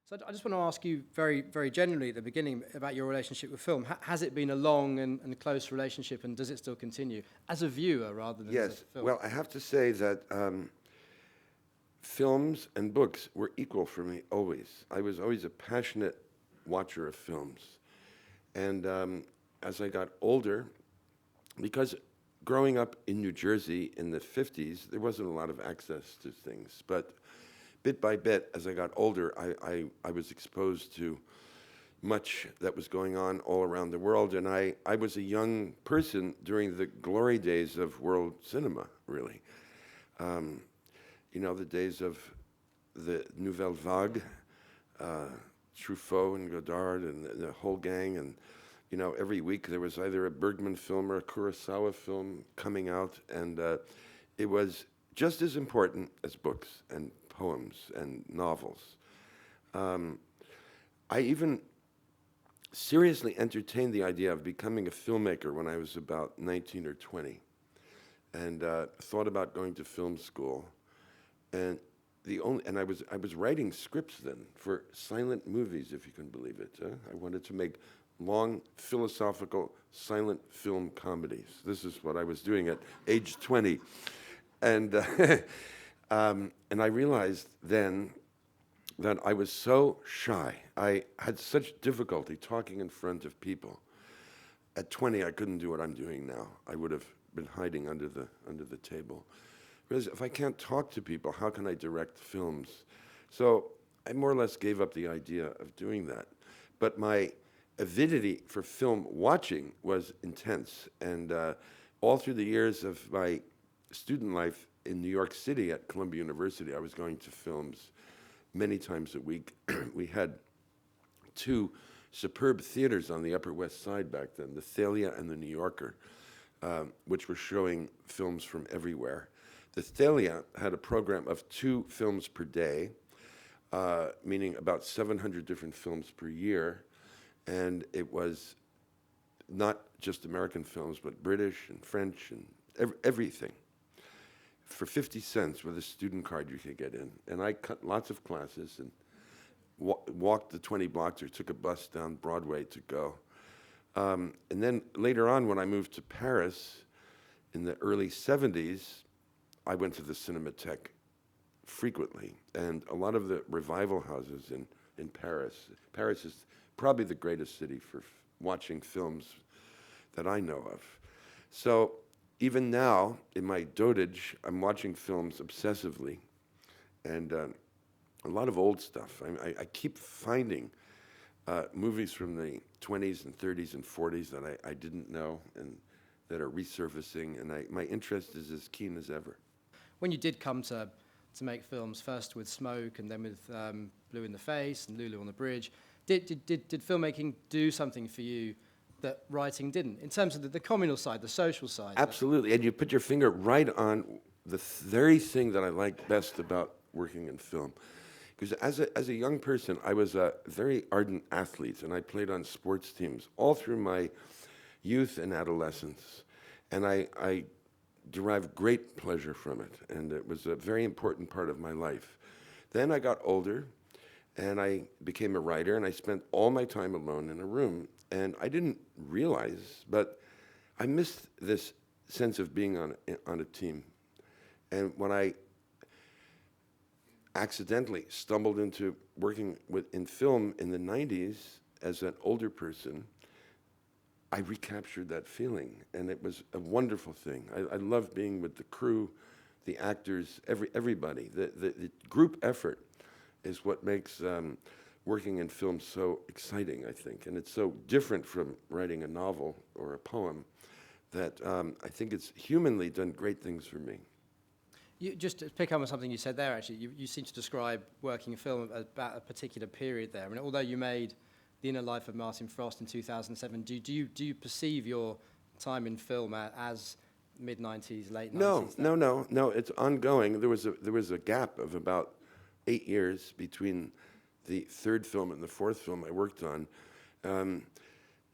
So I just want to ask you very, very generally at the beginning about your relationship with film. Has it been a long and close relationship, and does it still continue as a viewer rather than as a Yes. film? Well, I have to say that films and books were equal for me always. I was always a passionate watcher of films. And as I got older, because growing up in New Jersey in the 50s, there wasn't a lot of access to things. But bit by bit, as I got older, I was exposed to much that was going on all around the world. And I was a young person during the glory days of world cinema, really. You know, the days of the Nouvelle Vague, Truffaut and Godard and the whole gang. And, you know, every week there was either a Bergman film or a Kurosawa film coming out. And it was just as important as books and poems and novels. I even seriously entertained the idea of becoming a filmmaker when I was about 19 or 20, and thought about going to film school. And I was writing scripts then for silent movies, if you can believe it. I wanted to make long philosophical silent film comedies. This is what I was doing at age 20, and and I realized then that I was so shy. I had such difficulty talking in front of people. At 20, I couldn't do what I'm doing now. I would have been hiding under the table. Because if I can't talk to people, how can I direct films? So I more or less gave up the idea of doing that. But my avidity for film watching was intense. And all through the years of my student life in New York City at Columbia University, I was going to films many times a week. We had two superb theaters on the Upper West Side back then, the Thalia and the New Yorker, which were showing films from everywhere. The Thalia had a program of 2 films per day, meaning about 700 different films per year, and it was not just American films, but British and French and everything. For 50 cents with a student card you could get in. And I cut lots of classes and walked the 20 blocks or took a bus down Broadway to go. And then later on, when I moved to Paris in the early 70s, I went to the Cinematheque frequently. And a lot of the revival houses in Paris. Paris is probably the greatest city for watching films that I know of. So even now, in my dotage, I'm watching films obsessively, and a lot of old stuff. I keep finding movies from the 20s and 30s and 40s that I didn't know and that are resurfacing, and my interest is as keen as ever. When you did come to make films, first with Smoke and then with Blue in the Face and Lulu on the Bridge, did filmmaking do something for you that writing didn't, in terms of the communal side, the social side? Absolutely, and you put your finger right on the very thing that I like best about working in film. Because as a young person, I was a very ardent athlete, and I played on sports teams all through my youth and adolescence. And I derived great pleasure from it, and it was a very important part of my life. Then I got older, and I became a writer, and I spent all my time alone in a room. And I didn't realize, but I missed this sense of being on a team. And when I accidentally stumbled into working in film in the 90s as an older person, I recaptured that feeling, and it was a wonderful thing. I love being with the crew, the actors, everybody. The group effort is what makes working in film so exciting, I think. And it's so different from writing a novel or a poem that I think it's humanly done great things for me. Just to pick up on something you said there, actually, you seem to describe working in film about a particular period there. I mean, although you made The Inner Life of Martin Frost in 2007, do you perceive your time in film as mid-90s, late 90s? No, it's ongoing. There was a gap of about 8 years between the third film and the fourth film I worked on.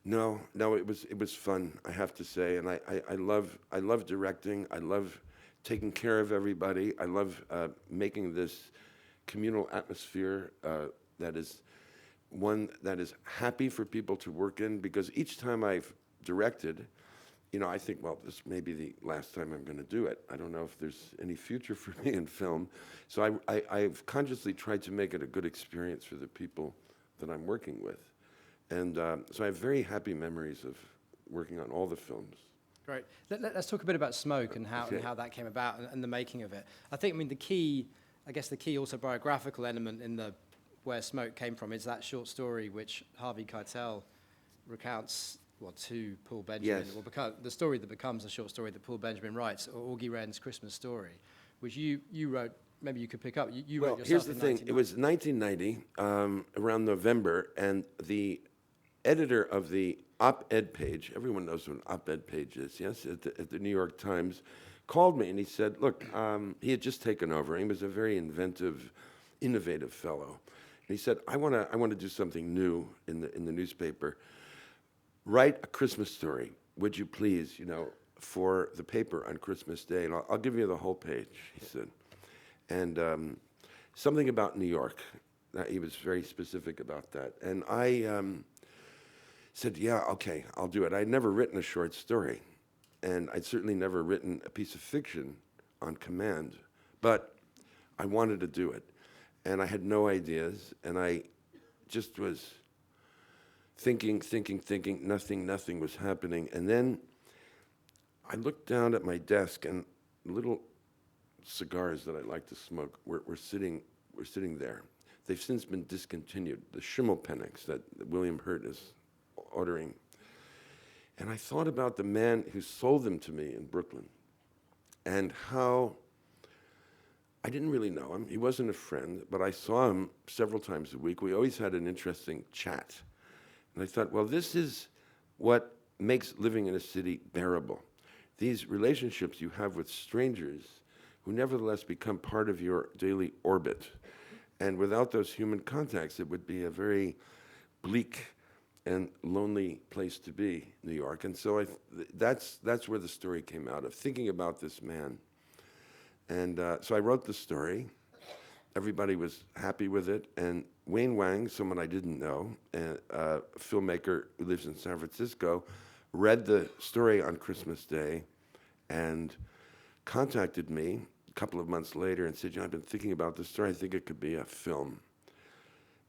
No, it was fun, I have to say, and I love directing. I love taking care of everybody. I love making this communal atmosphere that is one that is happy for people to work in, because each time I've directed, I think, well, this may be the last time I'm going to do it. I don't know if there's any future for me in film. So I've consciously tried to make it a good experience for the people that I'm working with. And so I have very happy memories of working on all the films. Great. Let's talk a bit about Smoke and how that came about and the making of it. I think, the key autobiographical element in where Smoke came from is that short story which Harvey Keitel recounts to Paul Benjamin. Yes. The story that becomes a short story that Paul Benjamin writes, Augie Wren's Christmas Story, which you wrote. Maybe you could pick up. You wrote yourself. Here's the thing. It was 1990, around November, and the editor of the op-ed page, everyone knows what an op-ed page is, yes, at the New York Times, called me and he said, look, he had just taken over. He was a very innovative fellow. And he said, I want to do something new in the newspaper. Write a Christmas story, would you please, for the paper on Christmas Day, and I'll give you the whole page, he said. And something about New York. He was very specific about that. And I said, yeah, okay, I'll do it. I'd never written a short story, and I'd certainly never written a piece of fiction on command, but I wanted to do it. And I had no ideas, and I just was thinking, nothing was happening. And then I looked down at my desk, and little cigars that I like to smoke were sitting there. They've since been discontinued, the Schimmelpenninks that William Hurt is ordering. And I thought about the man who sold them to me in Brooklyn and how I didn't really know him. He wasn't a friend, but I saw him several times a week. We always had an interesting chat. And I thought, well, this is what makes living in a city bearable. These relationships you have with strangers who nevertheless become part of your daily orbit. And without those human contacts, it would be a very bleak and lonely place to be, New York. And so that's where the story came out of, thinking about this man. And so I wrote the story. Everybody was happy with it. And Wayne Wang, someone I didn't know, a filmmaker who lives in San Francisco, read the story on Christmas Day and contacted me a couple of months later and said, I've been thinking about this story. I think it could be a film.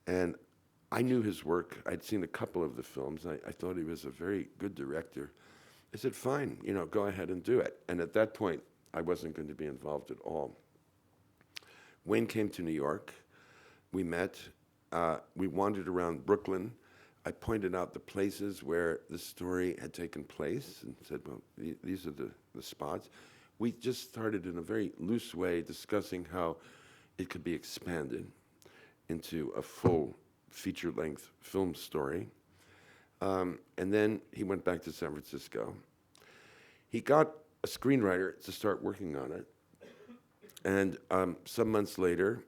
And I knew his work. I'd seen a couple of the films. I thought he was a very good director. I said, fine, go ahead and do it. And at that point, I wasn't going to be involved at all. Wayne came to New York. We met. We wandered around Brooklyn. I pointed out the places where the story had taken place and said, well, these are the spots. We just started in a very loose way discussing how it could be expanded into a full feature-length film story. And then he went back to San Francisco. He got a screenwriter to start working on it. And some months later,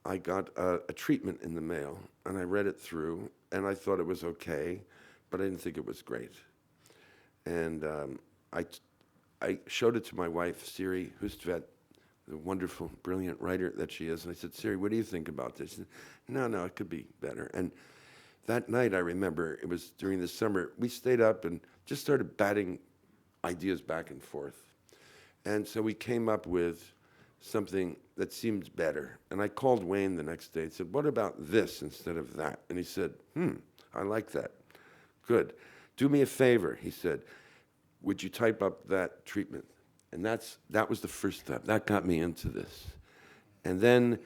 I got a treatment in the mail, and I read it through, and I thought it was okay, but I didn't think it was great. And I showed it to my wife, Siri Hustvedt, the wonderful, brilliant writer that she is, and I said, Siri, what do you think about this? She said, no, it could be better. And that night, I remember, it was during the summer, we stayed up and just started batting ideas back and forth. And so we came up with something that seemed better. And I called Wayne the next day and said, what about this instead of that? And he said, I like that. Good. Do me a favor, he said. Would you type up that treatment? And that was the first step. That got me into this. And then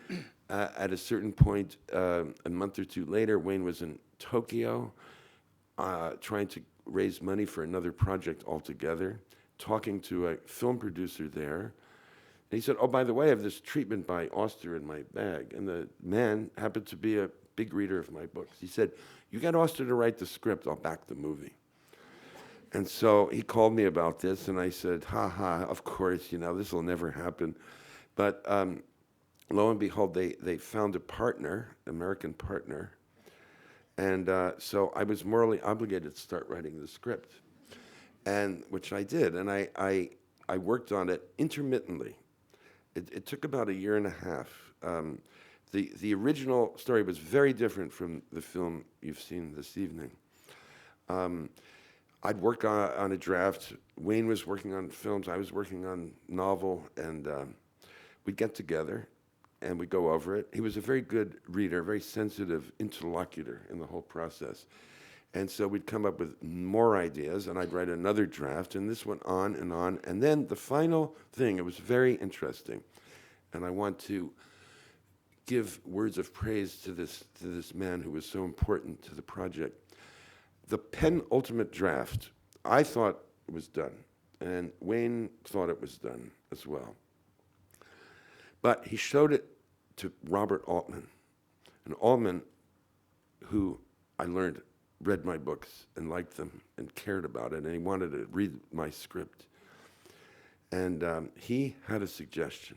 at a certain point, a month or two later, Wayne was in Tokyo trying to raise money for another project altogether, talking to a film producer there. And he said, oh, by the way, I have this treatment by Auster in my bag. And the man happened to be a big reader of my books. He said, you get Auster to write the script, I'll back the movie. And so he called me about this, and I said, of course, this will never happen. But lo and behold, they found a partner, American partner, and so I was morally obligated to start writing the script, and which I did, and I worked on it intermittently. It took about a year and a half. The original story was very different from the film you've seen this evening. I'd work on a draft. Wayne was working on films. I was working on novel, and we'd get together, and we'd go over it. He was a very good reader, very sensitive interlocutor in the whole process. And so we'd come up with more ideas, and I'd write another draft, and this went on. And then the final thing, it was very interesting, and I want to give words of praise to this man who was so important to the project. The penultimate draft, I thought it was done, and Wayne thought it was done as well. But he showed it to Robert Altman, and Altman, who I learned read my books and liked them and cared about it, and he wanted to read my script. And he had a suggestion.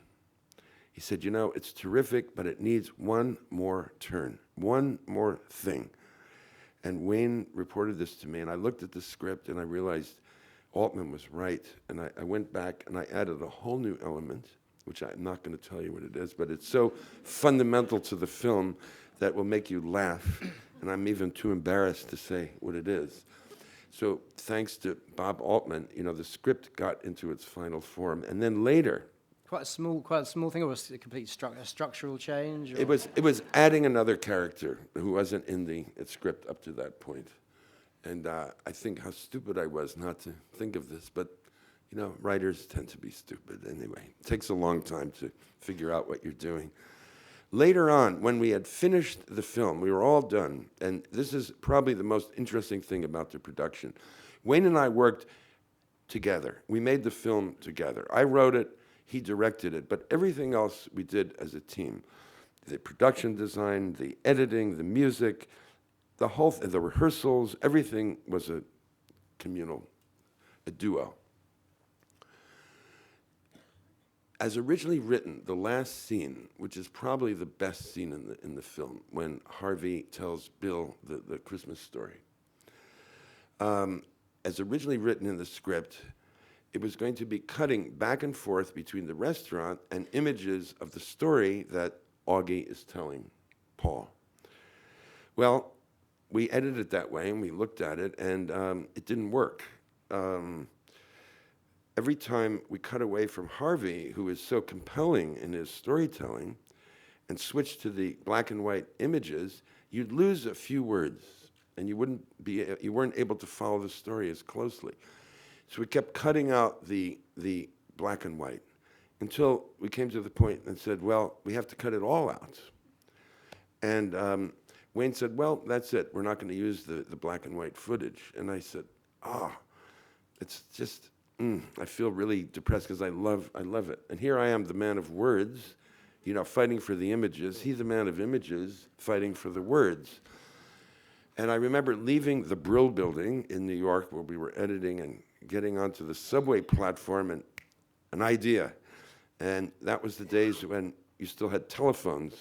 He said, it's terrific, but it needs one more turn, one more thing. And Wayne reported this to me, and I looked at the script, and I realized Altman was right. And I went back, and I added a whole new element, which I'm not going to tell you what it is, but it's so fundamental to the film that will make you laugh, and I'm even too embarrassed to say what it is. So thanks to Bob Altman, the script got into its final form, and then later, Quite a small thing, or was it a complete structural change? Or? It was adding another character who wasn't in the script up to that point. And I think how stupid I was not to think of this, but writers tend to be stupid anyway. It takes a long time to figure out what you're doing. Later on, when we had finished the film, we were all done, and this is probably the most interesting thing about the production. Wayne and I worked together. We made the film together. I wrote it. He directed it, but everything else we did as a team. The production design, the editing, the music, the rehearsals, everything was a communal, a duo. As originally written, the last scene, which is probably the best scene in the film, when Harvey tells Bill the Christmas story. As originally written in the script, it was going to be cutting back and forth between the restaurant and images of the story that Augie is telling Paul. Well, we edited it that way, and we looked at it, and it didn't work. Every time we cut away from Harvey, who is so compelling in his storytelling, and switched to the black and white images, you'd lose a few words, and you weren't able to follow the story as closely. So we kept cutting out the black and white until we came to the point and said, well, we have to cut it all out. And Wayne said, well, that's it. We're not going to use the black and white footage. And I said, it's just, I feel really depressed because I love it. And here I am, the man of words, fighting for the images. He's the man of images, fighting for the words. And I remember leaving the Brill building in New York where we were editing and getting onto the subway platform and an idea. And that was the days when you still had telephones,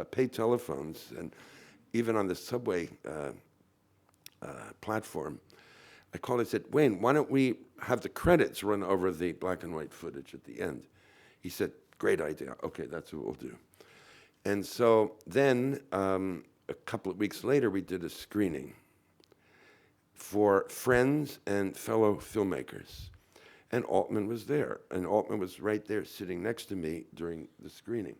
pay telephones, and even on the subway platform, I called and said, Wayne, why don't we have the credits run over the black and white footage at the end? He said, great idea. Okay, that's what we'll do. And so then a couple of weeks later, we did a screening for friends and fellow filmmakers. And Altman was there. And Altman was right there sitting next to me during the screening.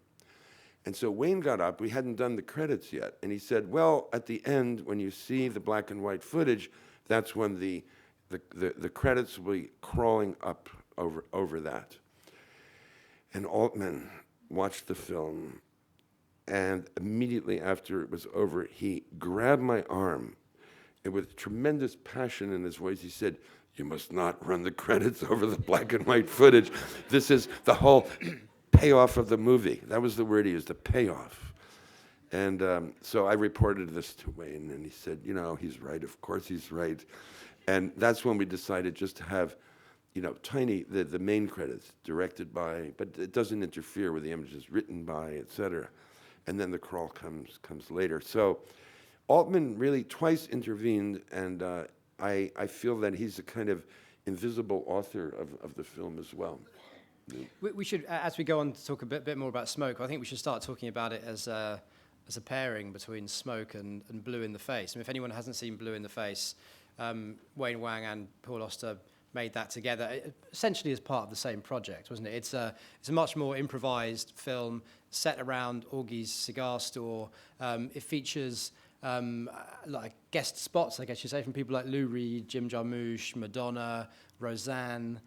And so Wayne got up. We hadn't done the credits yet. And he said, well, at the end, when you see the black and white footage, that's when the credits will be crawling up over that. And Altman watched the film. And immediately after it was over, he grabbed my arm. And with tremendous passion in his voice, he said, you must not run the credits over the black and white footage. This is the whole payoff of the movie. That was the word he used, the payoff. And so I reported this to Wayne, and he said, he's right. Of course he's right. And that's when we decided just to have, tiny, the main credits directed by, but it doesn't interfere with the images written by, et cetera. And then the crawl comes later. So Altman really twice intervened, and I feel that he's a kind of invisible author of the film as well. We should, as we go on to talk a bit more about Smoke, I think we should start talking about it as a pairing between Smoke and Blue in the Face. I mean, if anyone hasn't seen Blue in the Face, Wayne Wang and Paul Auster made that together, essentially as part of the same project, wasn't it? It's a much more improvised film set around Augie's cigar store. It features like guest spots, I guess you say, from people like Lou Reed, Jim Jarmusch, Madonna, Roseanne,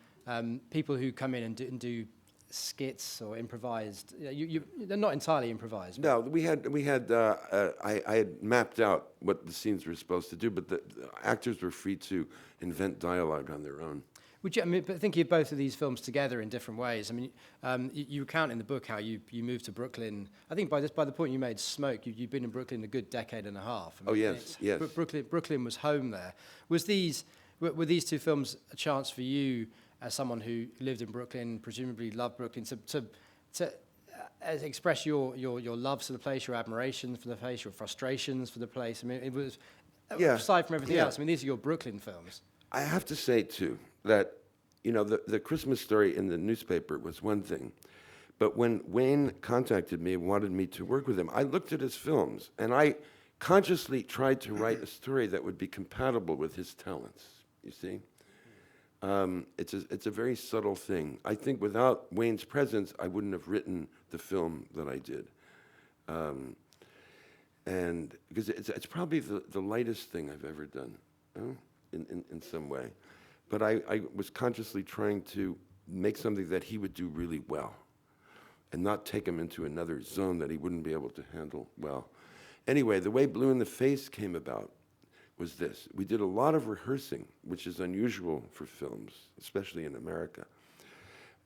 people who come in and do skits or improvised. They're not entirely improvised. No, we had. I had mapped out what the scenes were supposed to do, but the actors were free to invent dialogue on their own. Would you? I mean, but thinking of both of these films together in different ways. I mean, you recount in the book how you moved to Brooklyn. I think by the point you made Smoke, you'd been in Brooklyn a good decade and a half. I mean, yes. Brooklyn was home there. Were these two films a chance for you, as someone who lived in Brooklyn, presumably loved Brooklyn, to express your love for the place, your admiration for the place, your frustrations for the place? I mean, it was aside from everything else. I mean, these are your Brooklyn films. I have to say too that the Christmas Story in the newspaper was one thing, but when Wayne contacted me and wanted me to work with him, I looked at his films and I consciously tried to write a story that would be compatible with his talents. You see. It's a very subtle thing. I think without Wayne's presence, I wouldn't have written the film that I did, and because it's probably the lightest thing I've ever done, in some way. But I was consciously trying to make something that he would do really well, and not take him into another zone that he wouldn't be able to handle well. Anyway, the way Blue in the Face came about was this. We did a lot of rehearsing, which is unusual for films, especially in America.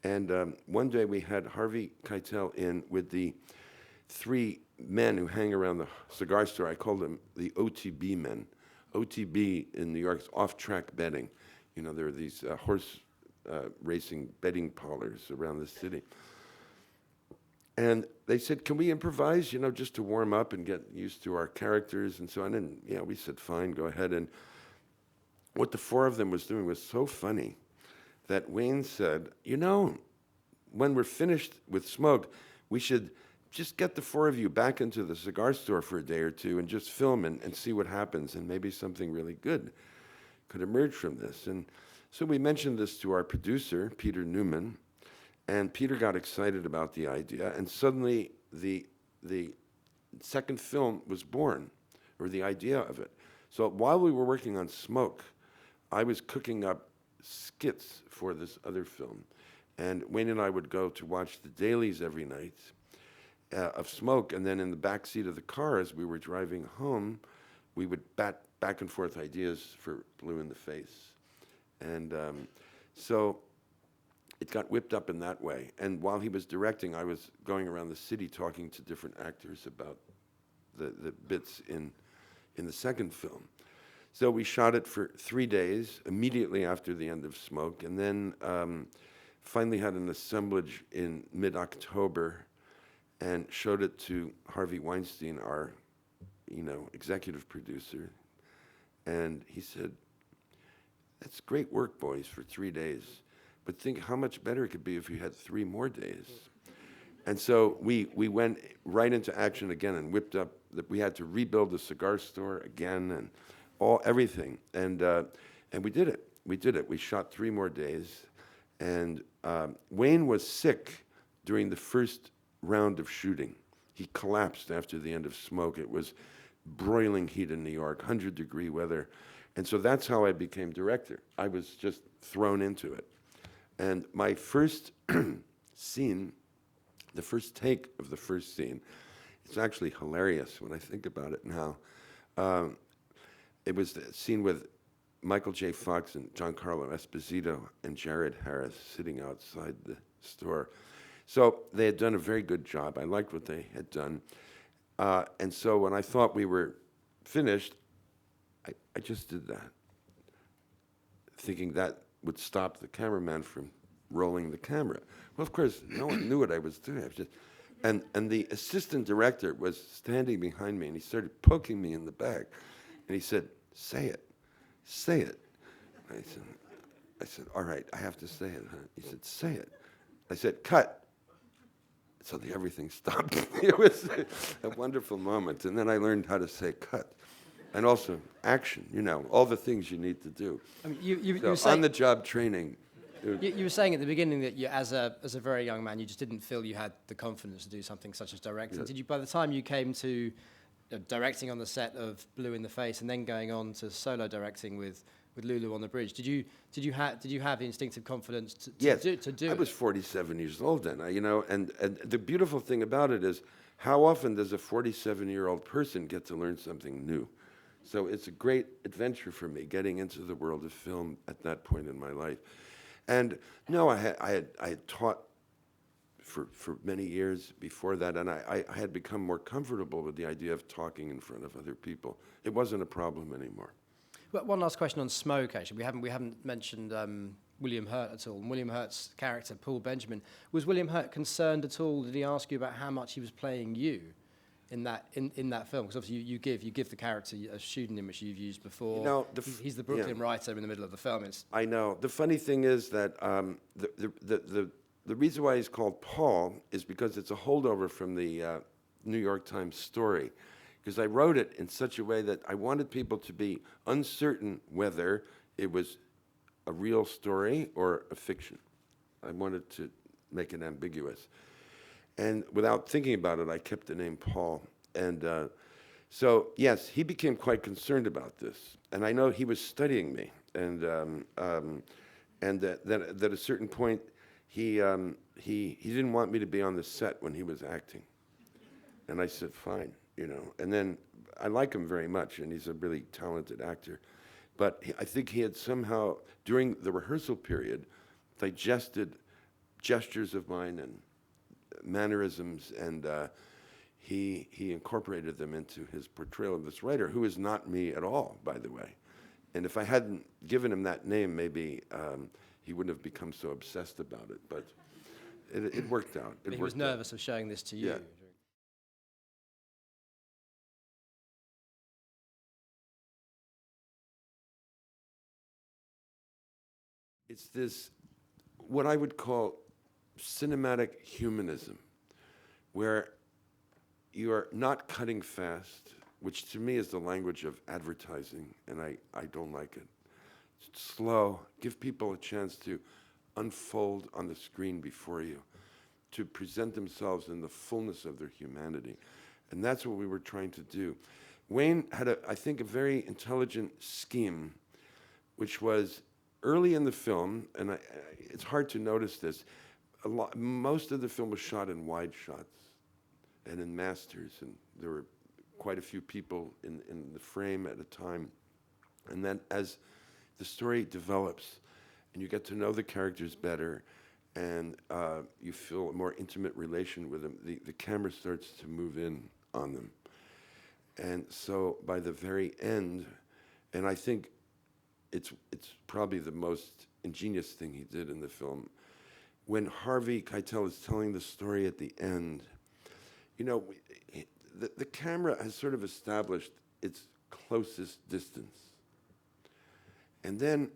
And one day we had Harvey Keitel in with the three men who hang around the cigar store. I call them the OTB men. OTB in New York is off-track betting. There are these horse racing betting parlors around the city. And they said, can we improvise, just to warm up and get used to our characters and so on? And, we said, fine, go ahead. And what the four of them was doing was so funny that Wayne said, when we're finished with Smoke, we should just get the four of you back into the cigar store for a day or two and just film and see what happens. And maybe something really good could emerge from this. And so we mentioned this to our producer, Peter Newman. And Peter got excited about the idea, and suddenly the second film was born, or the idea of it. So while we were working on Smoke, I was cooking up skits for this other film. And Wayne and I would go to watch the dailies every night of Smoke, and then in the back seat of the car as we were driving home, we would bat back and forth ideas for Blue in the Face. And so it got whipped up in that way. And while he was directing, I was going around the city talking to different actors about the bits in the second film. So we shot it for 3 days, immediately after the end of Smoke, and then finally had an assemblage in mid-October and showed it to Harvey Weinstein, our executive producer. And he said, that's great work, boys, for 3 days. But think how much better it could be if you had 3 more days. And so we went right into action again and whipped up that we had to rebuild the cigar store again and everything. And we did it. We shot 3 more days. And Wayne was sick during the first round of shooting. He collapsed after the end of Smoke. It was broiling heat in New York, 100-degree weather. And so that's how I became director. I was just thrown into it. And my first scene, the first take of the first scene, it's actually hilarious when I think about it now. It was the scene with Michael J. Fox and Giancarlo Esposito and Jared Harris sitting outside the store. So they had done a very good job. I liked what they had done. And so when I thought we were finished, I just did that, thinking that would stop the cameraman from rolling the camera. Well, of course, no one knew what I was doing. And the assistant director was standing behind me, and he started poking me in the back. And he said, say it. I said, all right, I have to say it, huh? He said, say it. I said, cut. Suddenly everything stopped. It was a wonderful moment. And then I learned how to say cut. And also action, all the things you need to do. I mean, you So were saying, on-the-job training. you were saying at the beginning that you, as a very young man, you just didn't feel you had the confidence to do something such as directing. Yeah. Did you, by the time you came to directing on the set of Blue in the Face and then going on to solo directing with Lulu on the Bridge, did you have the instinctive confidence to Yes, do it? I was 47 years old then, and the beautiful thing about it is how often does a 47-year-old person get to learn something new? So it's a great adventure for me getting into the world of film at that point in my life. And no, I had taught for many years before that, and I had become more comfortable with the idea of talking in front of other people. It wasn't a problem anymore. But one last question on Smoke. Actually, we haven't mentioned William Hurt at all. And William Hurt's character, Paul Benjamin, was William Hurt concerned at all? Did he ask you about how much he was playing you in that film? Because obviously you give the character a pseudonym which you've used before. He's the Brooklyn writer in the middle of the film. I know. The funny thing is that the reason why he's called Paul is because it's a holdover from the New York Times story. Because I wrote it in such a way that I wanted people to be uncertain whether it was a real story or a fiction. I wanted to make it ambiguous. And without thinking about it, I kept the name Paul. And so, yes, he became quite concerned about this. And I know he was studying me. And that at a certain point, he didn't want me to be on the set when he was acting. And I said, fine. And then I like him very much, and he's a really talented actor. But I think he had somehow, during the rehearsal period, digested gestures of mine and mannerisms, and he incorporated them into his portrayal of this writer, who is not me at all, by the way. And if I hadn't given him that name, maybe he wouldn't have become so obsessed about it. But it worked out. He was nervous of showing this to you. Yeah. It's this, what I would call cinematic humanism, where you are not cutting fast, which to me is the language of advertising, and I don't like it. It's slow, give people a chance to unfold on the screen before you, to present themselves in the fullness of their humanity. And that's what we were trying to do. Wayne had, I think, a very intelligent scheme, which was early in the film, and it's hard to notice this, most of the film was shot in wide shots and in masters, and there were quite a few people in the frame at a time. And then as the story develops and you get to know the characters better and you feel a more intimate relation with them, the camera starts to move in on them. And so by the very end, and I think it's probably the most ingenious thing he did in the film, when Harvey Keitel is telling the story at the end, the camera has sort of established its closest distance. And then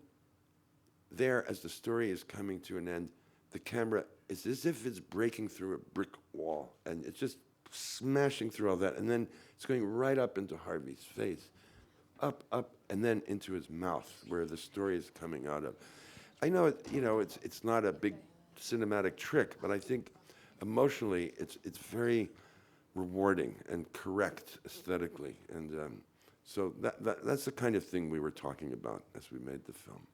there, as the story is coming to an end, the camera is as if it's breaking through a brick wall, and it's just smashing through all that, and then it's going right up into Harvey's face, up, and then into his mouth, where the story is coming out of. I know it's not a big cinematic trick, but I think emotionally it's very rewarding and correct aesthetically, and so that's the kind of thing we were talking about as we made the film.